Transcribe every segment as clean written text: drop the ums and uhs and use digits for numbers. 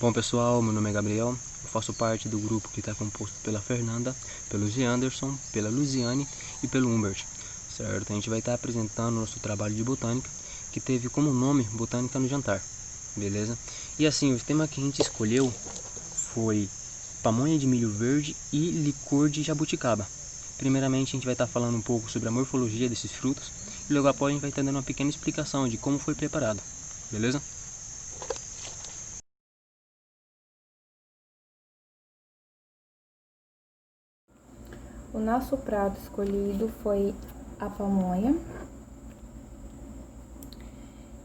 Bom pessoal, meu nome é Gabriel, eu faço parte do grupo que está composto pela Fernanda, pelo Anderson, pela Luziane e pelo Humbert, certo? A gente vai estar apresentando o nosso trabalho de botânica, que teve como nome Botânica no Jantar, beleza? E assim, o tema que a gente escolheu foi pamonha de milho verde e licor de jabuticaba. Primeiramente a gente vai estar falando um pouco sobre a morfologia desses frutos e logo após a gente vai estar dando uma pequena explicação de como foi preparado, beleza? O nosso prato escolhido foi a pamonha,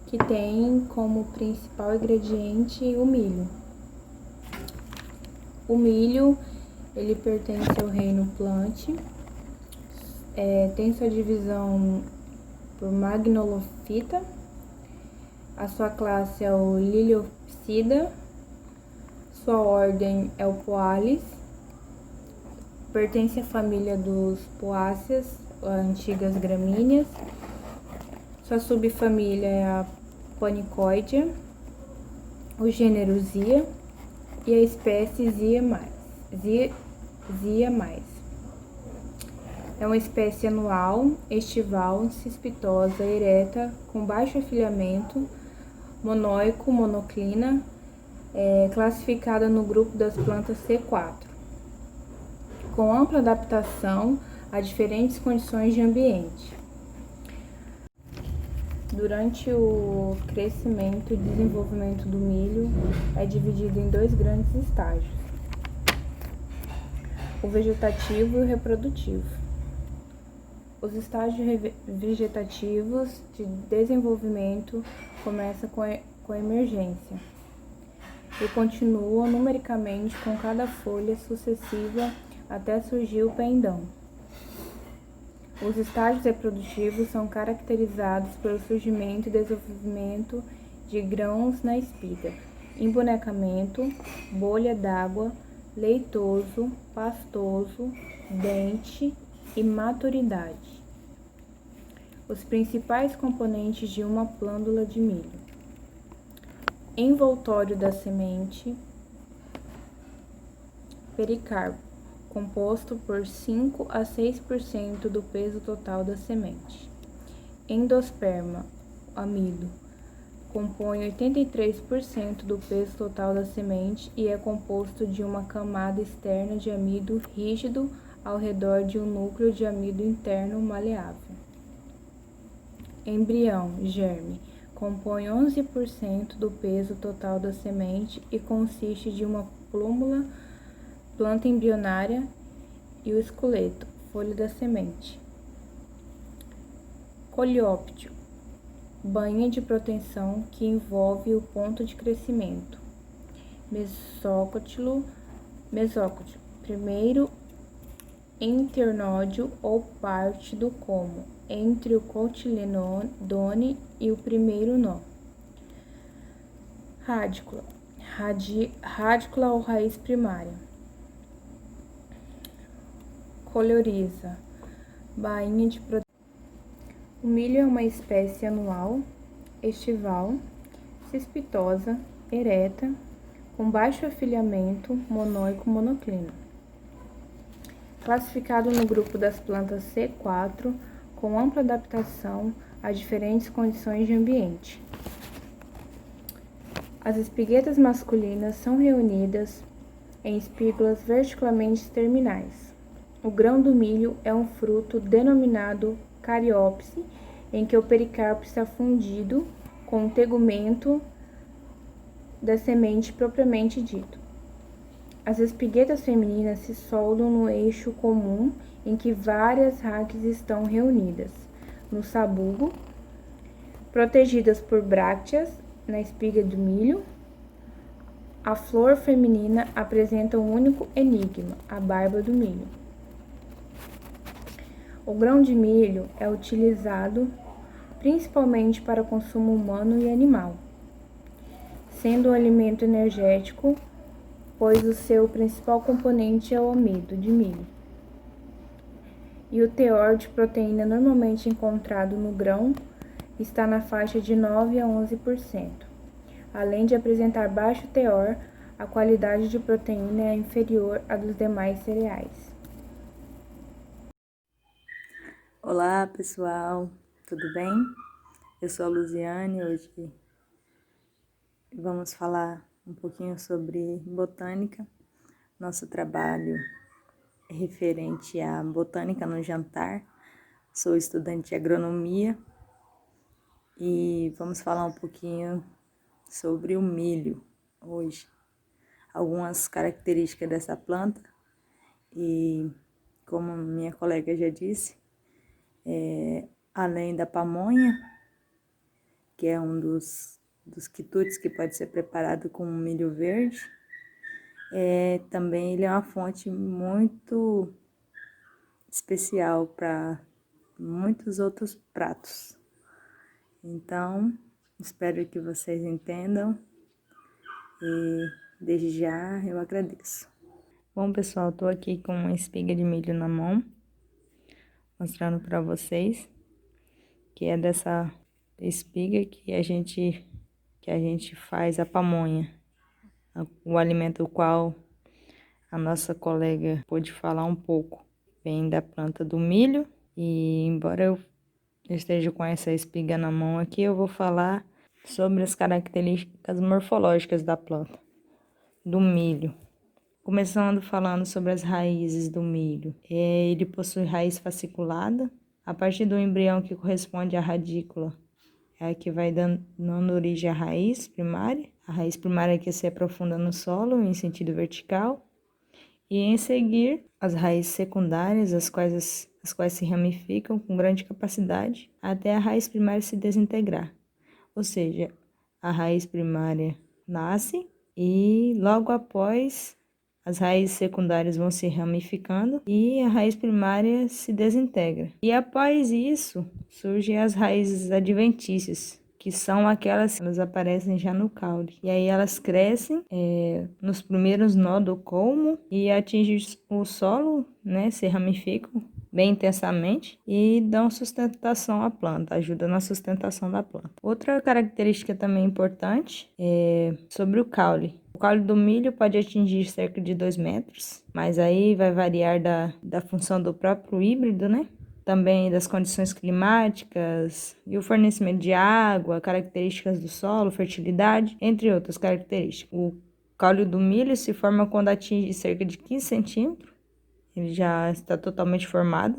que tem como principal ingrediente o milho. O milho, ele pertence ao reino Plant, tem sua divisão por Magnolophyta, a sua classe é o Liliopsida, sua ordem é o Poales, pertence à família dos Poáceas, antigas gramíneas. Sua subfamília é a Panicoidea, o gênero Zia e a espécie Zia mais. É uma espécie anual, estival, cespitosa, ereta, com baixo afilhamento, monóico, monoclina, classificada no grupo das plantas C4, com ampla adaptação a diferentes condições de ambiente. Durante o crescimento e desenvolvimento do milho, é dividido em dois grandes estágios: o vegetativo e o reprodutivo. Os estágios vegetativos de desenvolvimento começam com a emergência e continuam numericamente com cada folha sucessiva até surgir o pendão. Os estágios reprodutivos são caracterizados pelo surgimento e desenvolvimento de grãos na espiga, embonecamento, bolha d'água, leitoso, pastoso, dente e maturidade. Os principais componentes de uma plândula de milho: envoltório da semente, pericarpo, composto por 5 a 6% do peso total da semente. Endosperma, amido, compõe 83% do peso total da semente e é composto de uma camada externa de amido rígido ao redor de um núcleo de amido interno maleável. Embrião, germe, compõe 11% do peso total da semente e consiste de uma plúmula, planta embrionária, e o esqueleto, folha da semente. Coleóptero, bainha de proteção que envolve o ponto de crescimento. Mesóctilo, primeiro internódio ou parte do como, entre o cotiledone e o primeiro nó. Radícula ou raiz primária. Coloriza, bainha de proteção. O milho é uma espécie anual, estival, cespitosa, ereta, com baixo afilhamento, monóico, monoclino. Classificado no grupo das plantas C4, com ampla adaptação a diferentes condições de ambiente. As espiguetas masculinas são reunidas em espígulas verticalmente terminais. O grão do milho é um fruto denominado cariópse, em que o pericarpo está fundido com o tegumento da semente propriamente dito. As espiguetas femininas se soldam no eixo comum em que várias raquis estão reunidas, no sabugo, protegidas por brácteas na espiga do milho. A flor feminina apresenta um único enigma, a barba do milho. O grão de milho é utilizado principalmente para consumo humano e animal, sendo um alimento energético, pois o seu principal componente é o amido de milho. E o teor de proteína normalmente encontrado no grão está na faixa de 9 a 11%. Além de apresentar baixo teor, A qualidade de proteína é inferior à dos demais cereais. Olá pessoal, tudo bem? Eu sou a Luziane, hoje vamos falar um pouquinho sobre botânica. Nosso trabalho é referente à botânica no jantar. Sou estudante de agronomia e vamos falar um pouquinho sobre o milho hoje. Algumas características dessa planta e, como minha colega já disse, além da pamonha, que é um dos quitutes que pode ser preparado com milho verde, também ele é uma fonte muito especial para muitos outros pratos. Então, espero que vocês entendam e desde já eu agradeço. Bom, pessoal, estou aqui com uma espiga de milho na mão, mostrando para vocês que é dessa espiga que a gente faz a pamonha, o alimento qual a nossa colega pôde falar um pouco. Vem da planta do milho e, embora eu esteja com essa espiga na mão aqui, eu vou falar sobre as características morfológicas da planta, do milho. Começando falando sobre as raízes do milho. Ele possui raiz fasciculada, a partir do embrião que corresponde à radícula, é a que vai dando origem à raiz primária. A raiz primária que se aprofunda no solo em sentido vertical. E em seguir, as raízes secundárias, as quais se ramificam com grande capacidade até a raiz primária se desintegrar. Ou seja, a raiz primária nasce e logo após as raízes secundárias vão se ramificando e a raiz primária se desintegra. E após isso, surgem as raízes adventícias, que são aquelas que elas aparecem já no caule. E aí elas crescem nos primeiros nós do colmo e atingem o solo, né, se ramificam bem intensamente e dão sustentação à planta, ajudam na sustentação da planta. Outra característica também importante é sobre o caule. O caule do milho pode atingir cerca de 2 metros, mas aí vai variar da função do próprio híbrido, né? Também das condições climáticas e o fornecimento de água, características do solo, fertilidade, entre outras características. O caule do milho se forma quando atinge cerca de 15 centímetros. Ele já está totalmente formado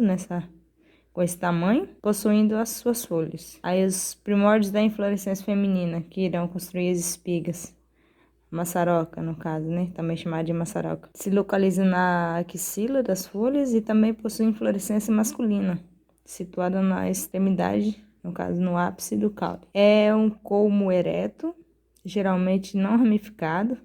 com esse tamanho, possuindo as suas folhas. Aí os primórdios da inflorescência feminina, que irão construir as espigas, maçaroca no caso, né? Também chamada de maçaroca. Se localiza na axila das folhas e também possui inflorescência masculina, situada na extremidade, no caso no ápice do caule. É um colmo ereto, geralmente não ramificado,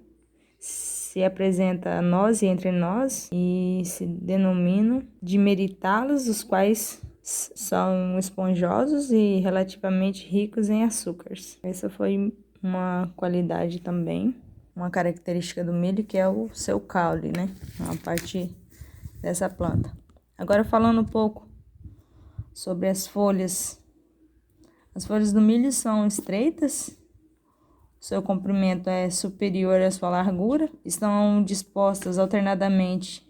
se apresenta nós e entre nós e se denomina dimeritalos, os quais são esponjosos e relativamente ricos em açúcares. Essa foi uma qualidade também, uma característica do milho, que é o seu caule, né? A parte dessa planta. Agora falando um pouco sobre as folhas. As folhas do milho são estreitas, seu comprimento é superior à sua largura, estão dispostas alternadamente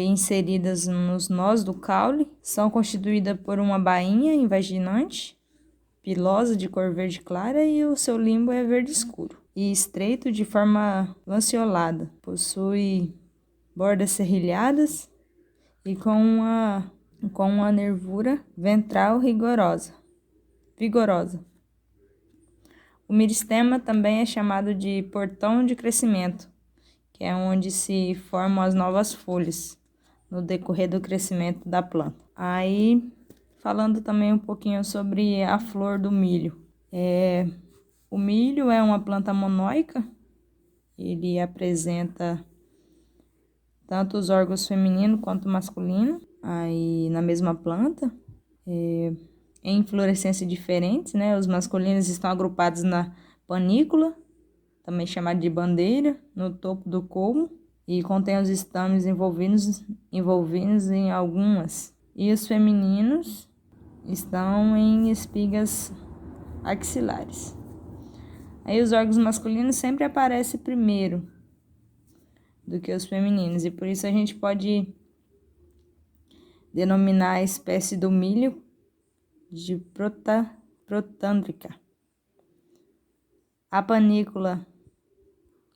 inseridas nos nós do caule, são constituídas por uma bainha invaginante, pilosa de cor verde clara e o seu limbo é verde escuro e estreito de forma lanceolada, possui bordas serrilhadas e com uma nervura ventral vigorosa. O meristema também é chamado de portão de crescimento, que é onde se formam as novas folhas no decorrer do crescimento da planta. Aí, falando também um pouquinho sobre a flor do milho. O milho é uma planta monóica, ele apresenta tanto os órgãos feminino quanto masculino aí na mesma planta. Em inflorescências diferentes, né? Os masculinos estão agrupados na panícula, também chamada de bandeira, no topo do colmo, e contém os estames envolvidos em algumas. E os femininos estão em espigas axilares. Aí os órgãos masculinos sempre aparecem primeiro, do que os femininos. E por isso a gente pode denominar a espécie do milho de protandrica. A panícula,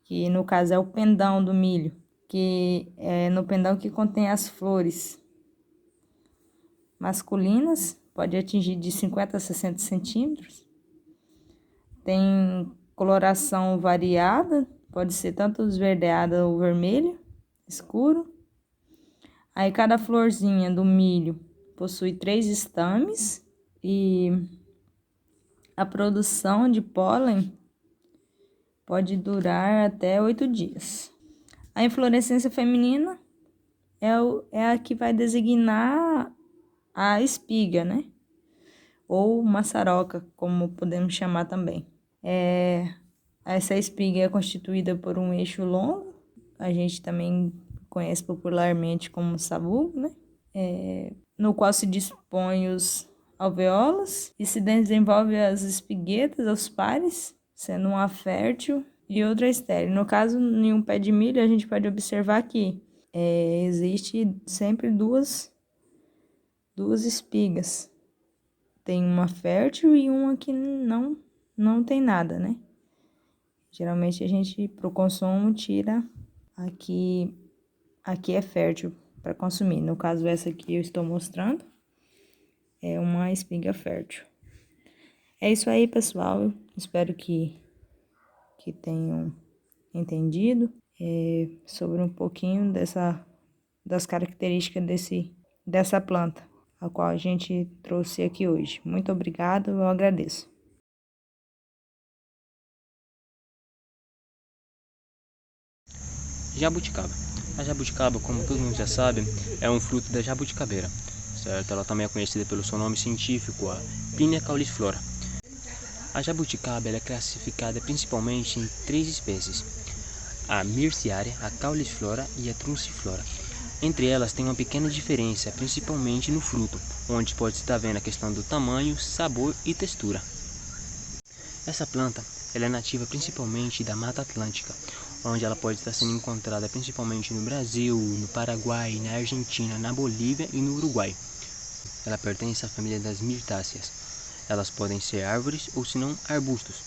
que no caso é o pendão do milho, que é no pendão que contém as flores masculinas, pode atingir de 50 a 60 centímetros. Tem coloração variada, pode ser tanto esverdeada ou vermelho, escuro. Aí cada florzinha do milho possui 3 estames e a produção de pólen pode durar até 8 dias. A inflorescência feminina é a que vai designar a espiga, né? Ou maçaroca, como podemos chamar também. Essa espiga é constituída por um eixo longo, a gente também conhece popularmente como sabugo, né? No qual se dispõe os alvéolos e se desenvolve as espiguetas, os pares, sendo uma fértil e outra estéril. No caso, em um pé de milho, a gente pode observar que existe sempre duas espigas. Tem uma fértil e uma que não tem nada, né? Geralmente a gente, para o consumo, tira aqui é fértil para consumir. No caso, essa aqui eu estou mostrando é uma espiga fértil. É isso aí, pessoal. Espero que tenham entendido sobre um pouquinho das características dessa planta, a qual a gente trouxe aqui hoje. Muito obrigado, eu agradeço. Jabuticaba. A jabuticaba, como todo mundo já sabe, é um fruto da jabuticabeira, certo? Ela também é conhecida pelo seu nome científico, a Pinea cauliflora. A jabuticaba ela é classificada principalmente em 3 espécies: a Myrciaria, a cauliflora e a trunciflora. Entre elas tem uma pequena diferença, principalmente no fruto, onde pode estar vendo a questão do tamanho, sabor e textura. Essa planta ela é nativa principalmente da Mata Atlântica, onde ela pode estar sendo encontrada principalmente no Brasil, no Paraguai, na Argentina, na Bolívia e no Uruguai. Ela pertence à família das mirtáceas. Elas podem ser árvores ou se não arbustos,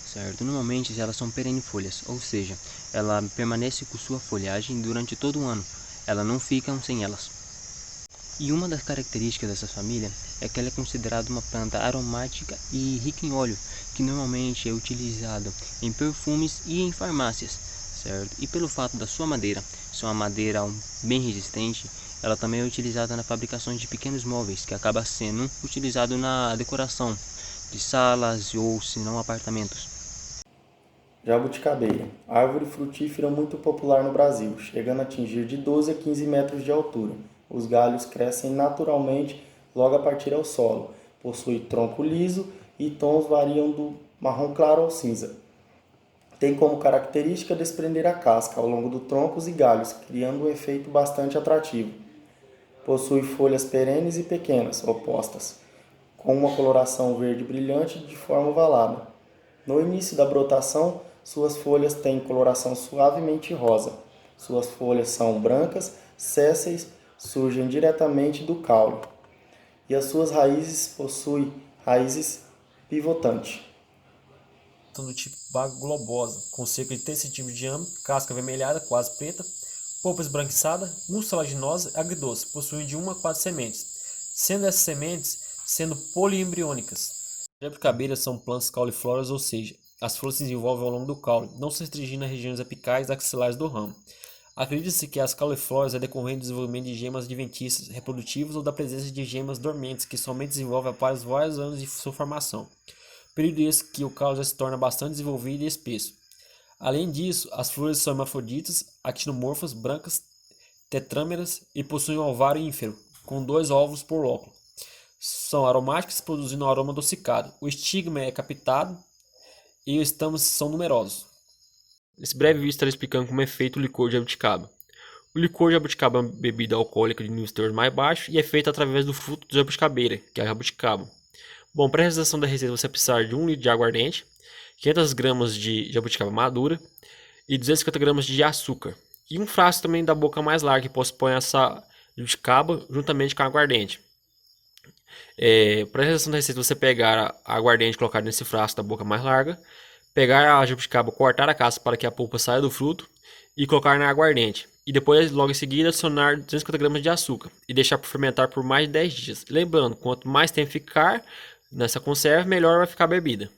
certo? Normalmente elas são perennifolhas, ou seja, ela permanece com sua folhagem durante todo o ano. Elas não ficam sem elas. E uma das características dessa família é que ela é considerada uma planta aromática e rica em óleo, que normalmente é utilizada em perfumes e em farmácias, certo? E pelo fato da sua madeira ser uma madeira bem resistente, ela também é utilizada na fabricação de pequenos móveis, que acaba sendo utilizado na decoração de salas ou se não apartamentos. Jabuticabeira, árvore frutífera muito popular no Brasil, chegando a atingir de 12 a 15 metros de altura. Os galhos crescem naturalmente logo a partir ao solo. Possui tronco liso e tons variam do marrom claro ao cinza. Tem como característica desprender a casca ao longo dos troncos e galhos, criando um efeito bastante atrativo. Possui folhas perenes e pequenas, opostas, com uma coloração verde brilhante de forma ovalada. No início da brotação, suas folhas têm coloração suavemente rosa. Suas folhas são brancas, sésseis, surgem diretamente do caule. E as suas raízes possuem raízes pivotantes. Do tipo baga globosa, com cerca de 3 cm de diâmetro, casca avermelhada, quase preta, polpa esbranquiçada, mucilaginosa e agridoce, possuem de 1 a 4 sementes, sendo essas sementes poliembriônicas. Jabuticabeiras são plantas caulifloras, ou seja, as flores se desenvolvem ao longo do caule, não se restringindo às regiões apicais e axilares do ramo. Acredita-se que as caulifloras é decorrente do desenvolvimento de gemas adventícias reprodutivas ou da presença de gemas dormentes que somente desenvolvem após vários anos de sua formação. Período esse que o caule já se torna bastante desenvolvido e espesso. Além disso, as flores são hermafroditas, actinomorfas, brancas, tetrâmeras e possuem um ovário ínfero, com 2 óvulos por lóculo. São aromáticas, produzindo um aroma adocicado. O estigma é captado e os estamos são numerosos. Nesse breve vídeo estarei explicando como é feito o licor de jabuticaba. O licor de jabuticaba é uma bebida alcoólica de nível teor mais baixo e é feita através do fruto de jabuticabeira, que é a jabuticaba. Bom, para a realização da receita você vai precisar de 1 litro de água ardente, 500 gramas de jabuticaba madura e 250 gramas de açúcar. E um frasco também da boca mais larga, que possui essa jabuticaba juntamente com a aguardente. Para a realização da receita, você pegar a aguardente e colocar nesse frasco da boca mais larga, pegar a jabuticaba, cortar a casca para que a polpa saia do fruto e colocar na aguardente. E depois, logo em seguida, adicionar 250 gramas de açúcar e deixar por fermentar por mais de 10 dias. Lembrando, quanto mais tempo ficar nessa conserva, melhor vai ficar a bebida.